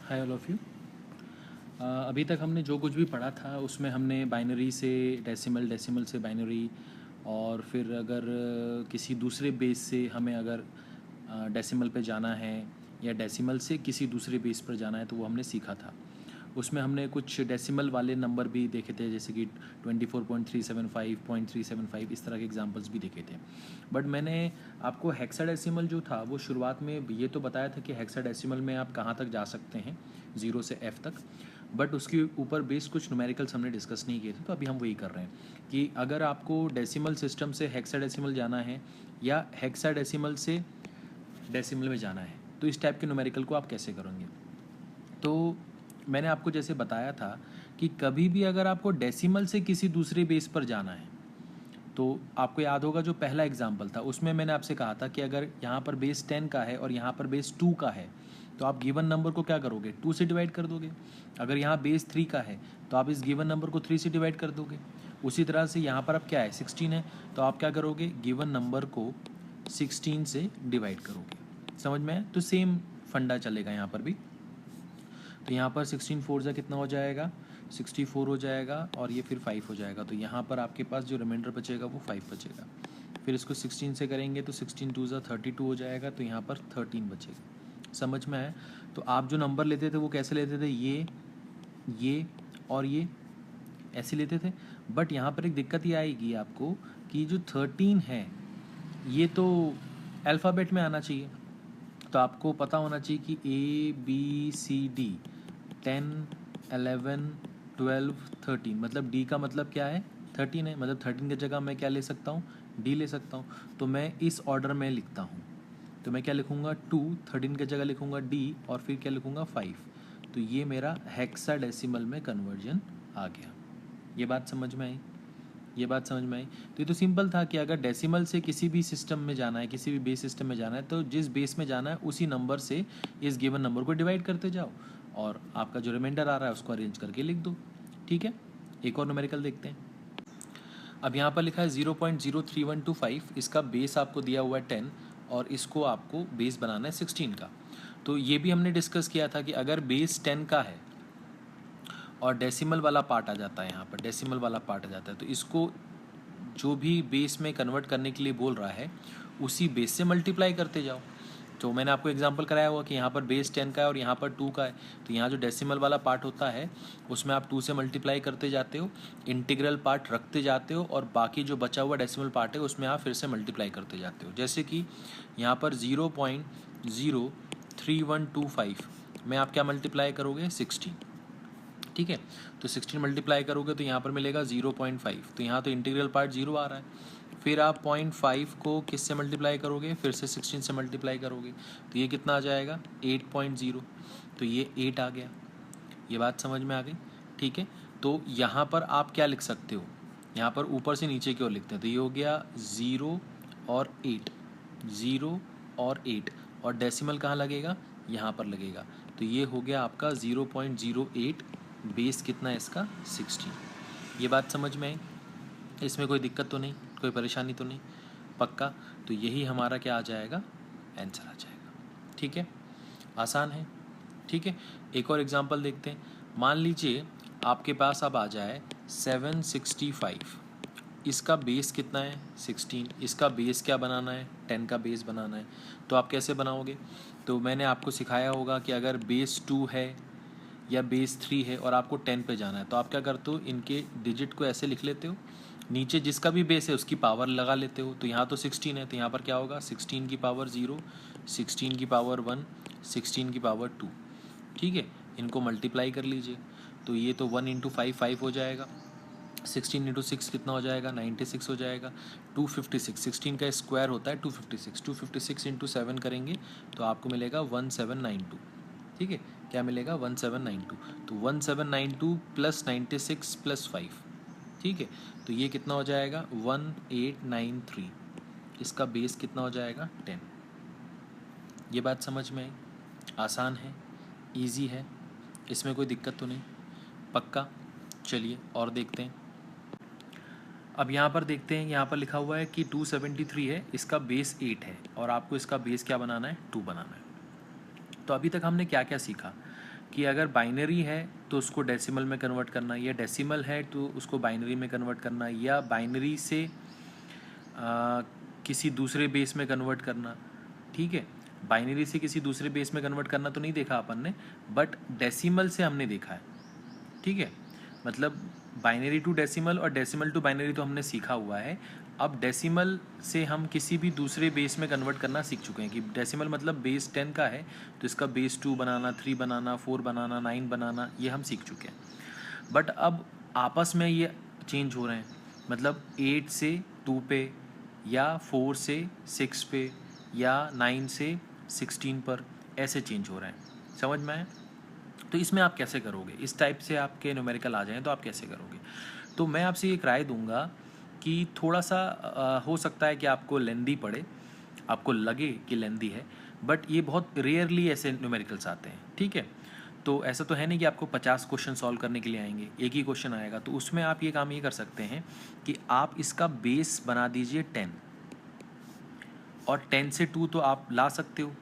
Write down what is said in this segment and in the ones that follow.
Hi all of you. अभी तक हमने जो कुछ भी पढ़ा था उसमें हमने बाइनरी से डेसिमल, डेसिमल से बाइनरी, और फिर अगर किसी दूसरे बेस से हमें अगर डेसिमल पे जाना है या डेसिमल से किसी दूसरे बेस पर जाना है तो वो हमने सीखा था। उसमें हमने कुछ डेसिमल वाले नंबर भी देखे थे, जैसे कि 24.375, 0.375, इस तरह के एग्जांपल्स भी देखे थे। बट मैंने आपको हेक्साडेसिमल जो था वो शुरुआत में ये तो बताया था कि हेक्साडेसिमल में आप कहाँ तक जा सकते हैं, 0 से F तक। बट उसके ऊपर बेस कुछ न्यूमेरिकल्स हमने डिस्कस नहीं किए थे, तो अभी हम वही कर रहे हैं कि अगर आपको डेसिमल सिस्टम से हेक्साडेसिमल जाना है या हेक्साडेसिमल से डेसिमल में जाना है तो इस टाइप के न्यूमेरिकल को आप कैसे करेंगे। तो मैंने आपको जैसे बताया था कि कभी भी अगर आपको डेसिमल से किसी दूसरे बेस पर जाना है तो आपको याद होगा जो पहला एग्जाम्पल था उसमें मैंने आपसे कहा था कि अगर यहाँ पर बेस 10 का है और यहाँ पर बेस 2 का है तो आप गिवन नंबर को क्या करोगे, 2 से डिवाइड कर दोगे। अगर यहाँ बेस 3 का है तो आप इस गिवन नंबर को 3 से डिवाइड कर दोगे। उसी तरह से यहाँ पर अब क्या है, 16 है, तो आप क्या करोगे, गिवन नंबर को 16 से डिवाइड करोगे। समझ में आया? तो सेम फंडा चलेगा यहाँ पर भी। तो यहाँ पर 16 फोर जा कितना हो जाएगा, 64 हो जाएगा, और ये फिर 5 हो जाएगा। तो यहाँ पर आपके पास जो रिमाइंडर बचेगा वो 5 बचेगा। फिर इसको 16 से करेंगे तो 16 टू जा 32 हो जाएगा, तो यहाँ पर 13 बचेगा। समझ में आया? तो आप जो नंबर लेते थे वो कैसे लेते थे, ये और ये ऐसे लेते थे। बट यहाँ पर एक दिक्कत ये आएगी आपको कि जो 13 है ये तो अल्फ़ाबेट में आना चाहिए। तो आपको पता होना चाहिए कि ABCD 10, 11, 12, 13, मतलब D का मतलब क्या है, 13 है। मतलब 13 की जगह मैं क्या ले सकता हूँ, D ले सकता हूँ। तो मैं इस ऑर्डर में लिखता हूँ। तो मैं क्या लिखूँगा, 2, 13 की जगह लिखूँगा D, और फिर क्या लिखूँगा, 5। तो ये मेरा हेक्साडेसिमल में कन्वर्जन आ गया। ये बात समझ में आई? ये बात समझ में आई? तो ये तो सिंपल था कि अगर डेसिमल से किसी भी सिस्टम में जाना है, किसी भी बेस सिस्टम में जाना है, तो जिस बेस में जाना है उसी नंबर से इस गिवन नंबर को डिवाइड करते जाओ और आपका जो रिमाइंडर आ रहा है उसको अरेंज करके लिख दो। ठीक है, एक और न्यूमेरिकल देखते हैं। अब यहाँ पर लिखा है 0.03125, इसका बेस आपको दिया हुआ है 10 और इसको आपको बेस बनाना है 16 का। तो ये भी हमने डिस्कस किया था कि अगर बेस 10 का है और डेसिमल वाला पार्ट आ जाता है, यहाँ पर डेसिमल वाला पार्ट आ जाता है, तो इसको जो भी बेस में कन्वर्ट करने के लिए बोल रहा है उसी बेस से मल्टीप्लाई करते जाओ। तो मैंने आपको एग्जांपल कराया हुआ कि यहाँ पर बेस 10 का है और यहाँ पर 2 का है, तो यहाँ जो डेसिमल वाला पार्ट होता है उसमें आप 2 से मल्टीप्लाई करते जाते हो, इंटीग्रल पार्ट रखते जाते हो, और बाकी जो बचा हुआ डेसिमल पार्ट है उसमें आप फिर से मल्टीप्लाई करते जाते हो। जैसे कि यहाँ पर 0.03125 में आप क्या मल्टीप्लाई करोगे, 16। ठीक है, तो 16 मल्टीप्लाई करोगे तो यहाँ पर मिलेगा 0.5। तो यहाँ तो इंटीग्रल पार्ट 0 आ रहा है। फिर आप 0.5 को किससे मल्टीप्लाई करोगे, फिर से 16 से मल्टीप्लाई करोगे, तो ये कितना आ जाएगा, 8.0। तो ये 8 आ गया। ये बात समझ में आ गई? ठीक है, तो यहाँ पर आप क्या लिख सकते हो, यहाँ पर ऊपर से नीचे की ओर लिखते हैं, तो ये हो गया 0 और 8, 0 और 8, और डेसिमल कहाँ लगेगा, यहाँ पर लगेगा। तो ये हो गया आपका 0.08, बेस कितना है इसका, 16। ये बात समझ में आई? इसमें कोई दिक्कत तो नहीं, कोई परेशानी तो नहीं? पक्का? तो यही हमारा क्या आ जाएगा, आंसर आ जाएगा। ठीक है, आसान है। ठीक है, एक और एग्जांपल देखते हैं। मान लीजिए आपके पास अब आ जाए 765, इसका बेस कितना है, 16, इसका बेस क्या बनाना है, 10 का बेस बनाना है। तो आप कैसे बनाओगे, तो मैंने आपको सिखाया होगा कि अगर बेस 2 है या बेस 3 है और आपको 10 पे जाना है तो आप क्या करते हो, इनके डिजिट को ऐसे लिख लेते हो, नीचे जिसका भी बेस है उसकी पावर लगा लेते हो। तो यहाँ तो 16 है तो यहाँ पर क्या होगा, 16 की पावर 0, 16 की पावर 1, 16 की पावर 2। ठीक है, इनको मल्टीप्लाई कर लीजिए, तो ये तो 1 इंटू 5 5 हो जाएगा, 16 इंटू 6 कितना हो जाएगा, 96 हो जाएगा। 256, 16 का स्क्वायर होता है 256, 256 इंटू 7 करेंगे तो आपको मिलेगा 1792। ठीक है, क्या मिलेगा, 1792। तो 1792 प्लस 96 प्लस 5, ठीक है, तो ये कितना हो जाएगा, 1893। इसका बेस कितना हो जाएगा, 10। ये बात समझ में आई? आसान है, इजी है, इसमें कोई दिक्कत तो नहीं? पक्का? चलिए और देखते हैं। अब यहाँ पर देखते हैं, यहाँ पर लिखा हुआ है कि 273 है, इसका बेस 8 है और आपको इसका बेस क्या बनाना है, 2 बनाना है। तो अभी तक हमने क्या क्या सीखा कि अगर बाइनरी है तो उसको डेसिमल में कन्वर्ट करना, या डेसिमल है तो उसको बाइनरी में कन्वर्ट करना, या बाइनरी से किसी दूसरे बेस में कन्वर्ट करना। ठीक है, बाइनरी से किसी दूसरे बेस में कन्वर्ट करना तो नहीं देखा अपन ने, बट डेसिमल से हमने देखा है। ठीक है, मतलब बाइनरी टू डेसिमल और डेसिमल टू बाइनरी तो हमने सीखा हुआ है। अब डेसिमल से हम किसी भी दूसरे बेस में कन्वर्ट करना सीख चुके हैं कि डेसिमल मतलब बेस 10 का है तो इसका बेस 2 बनाना, 3 बनाना, 4 बनाना, 9 बनाना, ये हम सीख चुके हैं। बट अब आपस में ये चेंज हो रहे हैं, मतलब 8 से 2 पे, या 4 से 6 पे, या 9 से 16 पर, ऐसे चेंज हो रहे हैं। समझ में आया? तो इसमें आप कैसे करोगे? इस टाइप से आपके न्यूमेरिकल आ जाएं तो आप कैसे करोगे? तो मैं आपसे एक राय दूंगा कि थोड़ा सा हो सकता है कि आपको लेंदी पड़े, आपको लगे कि लेंदी है, बट ये बहुत रेयरली ऐसे न्यूमेरिकल्स आते हैं। ठीक है, तो ऐसा तो है नहीं कि आपको 50 क्वेश्चन सॉल्व करने के लिए आएंगे, एक ही क्वेश्चन आएगा। तो उसमें आप ये काम ये कर सकते हैं कि आप इसका बेस बना दीजिए 10, और 10 से 2 तो आप ला सकते हो।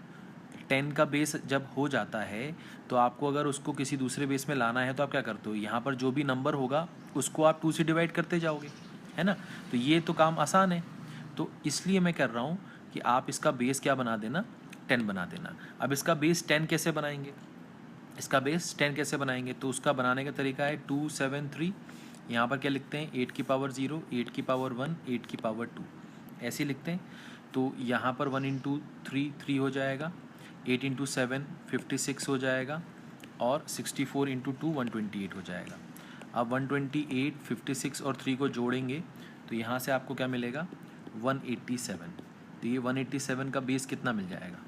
10 का बेस जब हो जाता है तो आपको अगर उसको किसी दूसरे बेस में लाना है तो आप क्या करते हो, यहाँ पर जो भी नंबर होगा उसको आप 2 से डिवाइड करते जाओगे, है ना। तो ये तो काम आसान है, तो इसलिए मैं कर रहा हूँ कि आप इसका बेस क्या बना देना, 10 बना देना। अब इसका बेस 10 कैसे बनाएंगे, इसका बेस 10 कैसे बनाएंगे, तो उसका बनाने का तरीका है 2 7 3। यहाँ पर क्या लिखते हैं, 8 की पावर 0, 8 की पावर 1, 8 की पावर 2, ऐसे लिखते हैं। तो यहाँ पर 1 इंटू 3 3 हो जाएगा, 8 इंटू 7 56 हो जाएगा, और 64 इंटू 2 128 हो जाएगा। अब 128, 56 और 3 को जोड़ेंगे तो यहाँ से आपको क्या मिलेगा, 187। तो ये 187 का बेस कितना मिल जाएगा,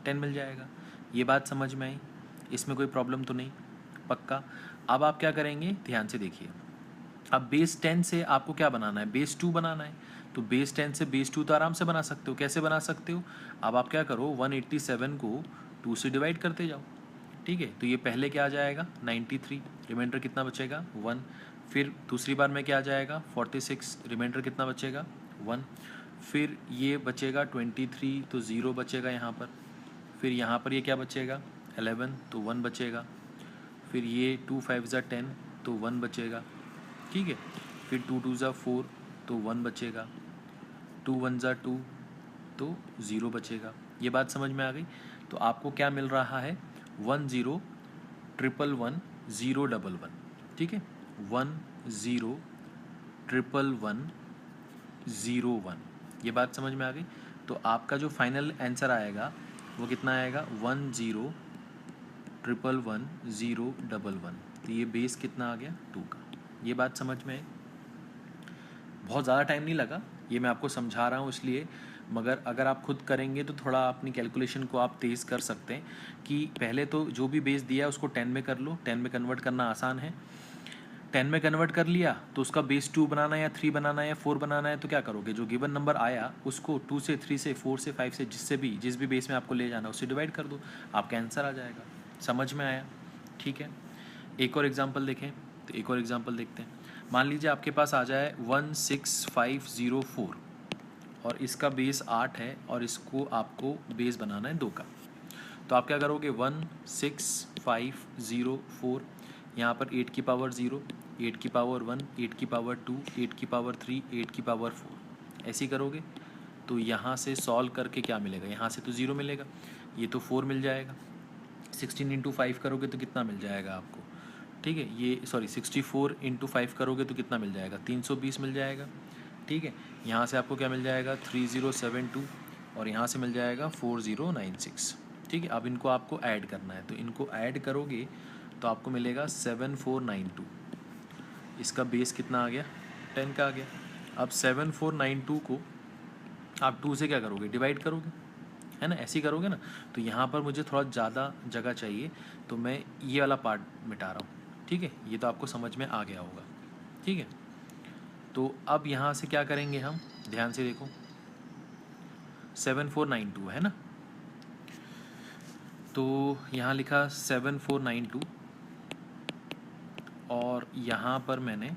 10 मिल जाएगा। ये बात समझ में आई? इसमें कोई प्रॉब्लम तो नहीं? पक्का। अब आप क्या करेंगे, ध्यान से देखिए। अब बेस 10 से आपको क्या बनाना है, बेस 2 बनाना है। तो बेस 10 से बेस 2 तो आराम से बना सकते हो। कैसे बना सकते हो, अब आप क्या करो, 187 को 2 से डिवाइड करते जाओ। ठीक है, तो ये पहले क्या आ जाएगा, 93, रिमाइंडर कितना बचेगा, 1। फिर दूसरी बार में क्या आ जाएगा, 46, रिमाइंडर कितना बचेगा, 1। फिर ये बचेगा 23, तो 0 बचेगा यहाँ पर। फिर यहाँ पर ये क्या बचेगा, 11, तो 1 बचेगा। फिर ये 2 5 ज़ा 10, तो 1 बचेगा। ठीक है, फिर 2 2 ज़ा 4, तो 1 बचेगा। 2 1 ज़ा 2, तो 0 बचेगा। ये बात समझ में आ गई? तो आपको क्या मिल रहा है, 1 0 1 1 1 0 1 1। ठीक है, 1 0 1 1 0 1। ये बात समझ में आ गई? तो आपका जो फाइनल आंसर आएगा वो कितना आएगा, 1 0 1 1 0 1 1। तो ये बेस कितना आ गया, 2 का। ये बात समझ में आई? बहुत ज़्यादा टाइम नहीं लगा, ये मैं आपको समझा रहा हूँ इसलिए। मगर अगर आप खुद करेंगे तो थोड़ा अपनी कैलकुलेशन को आप तेज़ कर सकते हैं कि पहले तो जो भी बेस दिया है उसको 10 में कर लो। 10 में कन्वर्ट करना आसान है। 10 में कन्वर्ट कर लिया तो उसका बेस 2 बनाना है, या 3 बनाना है, या 4 बनाना है, तो क्या करोगे, जो गिवन नंबर आया उसको 2 से, 3 से, 4 से, 5 से, जिस भी बेस में आपको ले जाना है उससे डिवाइड कर दो, आपका आंसर आ जाएगा। समझ में आया? ठीक है, एक और एग्जाम्पल देखें। तो एक और एग्जाम्पल देखते हैं। मान लीजिए आपके पास आ जाए 16504, और इसका बेस 8 है, और इसको आपको बेस बनाना है 2 का। तो आप क्या करोगे, 16504, यहाँ पर 8 की पावर 0, 8 की पावर 1, 8 की पावर 2, 8 की पावर 3, 8 की पावर 4, ऐसे ही करोगे। तो यहाँ से सॉल्व करके क्या मिलेगा, यहाँ से तो 0 मिलेगा, ये तो 4 मिल जाएगा। 16 इंटू 5 करोगे तो कितना मिल जाएगा आपको, ठीक है, ये 64 इंटू 5 करोगे तो कितना मिल जाएगा, 320 मिल जाएगा। ठीक है, यहाँ से आपको क्या मिल जाएगा, 3072, और यहाँ से मिल जाएगा 4096। ठीक है, अब इनको आपको ऐड करना है, तो इनको ऐड करोगे तो आपको मिलेगा 7492। इसका बेस कितना आ गया, 10 का आ गया। अब 7492 को आप 2 से क्या करोगे, डिवाइड करोगे, है ना, ऐसे ही करोगे ना। तो यहाँ पर मुझे थोड़ा ज़्यादा जगह चाहिए, तो मैं ये वाला पार्ट मिटा रहा हूँ। ठीक है, ये तो आपको समझ में आ गया होगा। ठीक है, तो अब यहाँ से क्या करेंगे हम, ध्यान से देखो, 7492 है ना, तो यहाँ लिखा 7492, और यहाँ पर मैंने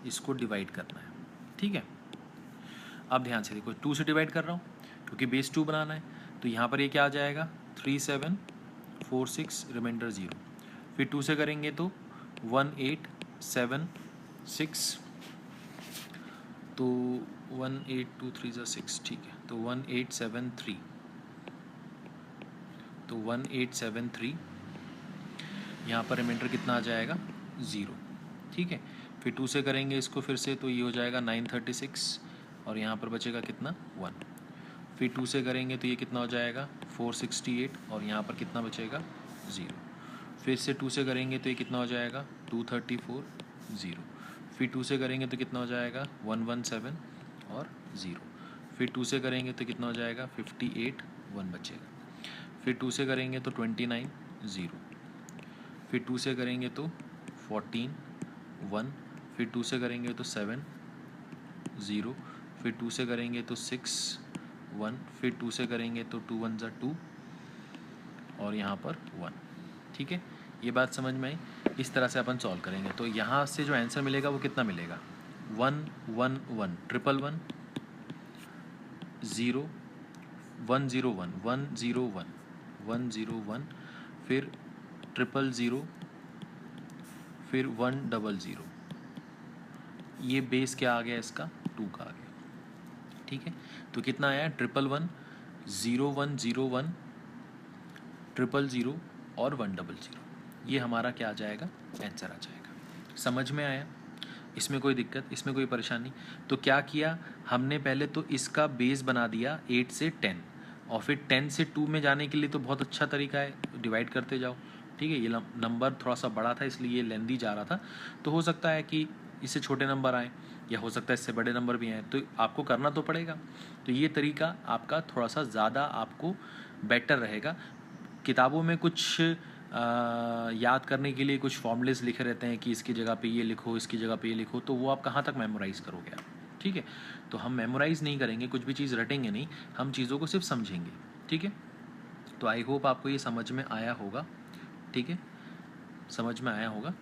इसको डिवाइड करना है। ठीक है, अब ध्यान से देखो, 2 से डिवाइड कर रहा हूँ, क्योंकि बेस 2 बनाना है। तो यहाँ पर ये क्या आ जाएगा 3 7 4 6 रिमाइंडर 0। फिर 2 से करेंगे तो 1 8 7 6, तो 1 8 2 3 6, ठीक है, तो 1 8 7 3, तो 1 8 7 3, यहाँ पर रिमाइंडर कितना आ जाएगा 0, ठीक है। फिर 2 से करेंगे इसको फिर से, तो ये हो जाएगा 936 और यहाँ पर बचेगा कितना 1। फिर 2 से करेंगे तो ये कितना हो जाएगा 468 और यहाँ पर कितना बचेगा 0। फिर से 2 से करेंगे तो ये कितना हो जाएगा 234 0। फिर 2 से करेंगे तो कितना हो जाएगा 117 और 0। फिर 2 से करेंगे तो कितना हो जाएगा 58 1 बचेगा। फिर 2 से करेंगे तो 29 0। फिर 2 से करेंगे तो 14 1। फिर 2 से करेंगे तो 7 0। फिर 2 से करेंगे तो 6 1। फिर 2 से करेंगे तो 2 1 ज़ा 2 और यहाँ पर 1, ठीक है। ये बात समझ में आई। इस तरह से अपन सॉल्व करेंगे। तो यहाँ से जो आंसर मिलेगा वो कितना मिलेगा 1 1 1 ट्रिपल 1 0 1 0 1 1 0 1 1 0 1, फिर 0 फिर 1 0 0। ये बेस क्या आ गया इसका 2 का आ गया, ठीक है। तो कितना आया 1 1 0 1 0 1 0 0 और 1 0 0। ये हमारा क्या आ जाएगा आंसर आ जाएगा। समझ में आया? इसमें कोई दिक्कत, इसमें कोई परेशानी? तो क्या किया हमने, पहले तो इसका बेस बना दिया 8 से 10 और फिर 10 से 2 में जाने के लिए तो बहुत अच्छा तरीका है, डिवाइड करते जाओ, ठीक है। ये नंबर थोड़ा सा बड़ा था इसलिए ये लेंदी जा रहा था, तो हो सकता है कि इससे छोटे नंबर आए या हो सकता है इससे बड़े नंबर भी आए, तो आपको करना तो पड़ेगा। तो ये तरीका आपका थोड़ा सा ज़्यादा आपको बेटर रहेगा। किताबों में कुछ याद करने के लिए कुछ फॉर्मूलेस लिखे रहते हैं कि इसकी जगह पे ये लिखो, इसकी जगह पे ये लिखो, तो वो आप कहाँ तक मेमोराइज़ करोगे आप, ठीक है। तो हम मेमोराइज़ नहीं करेंगे, कुछ भी चीज़ रटेंगे नहीं, हम चीज़ों को सिर्फ समझेंगे, ठीक है। तो आई होप आपको ये समझ में आया होगा, ठीक है, समझ में आया होगा।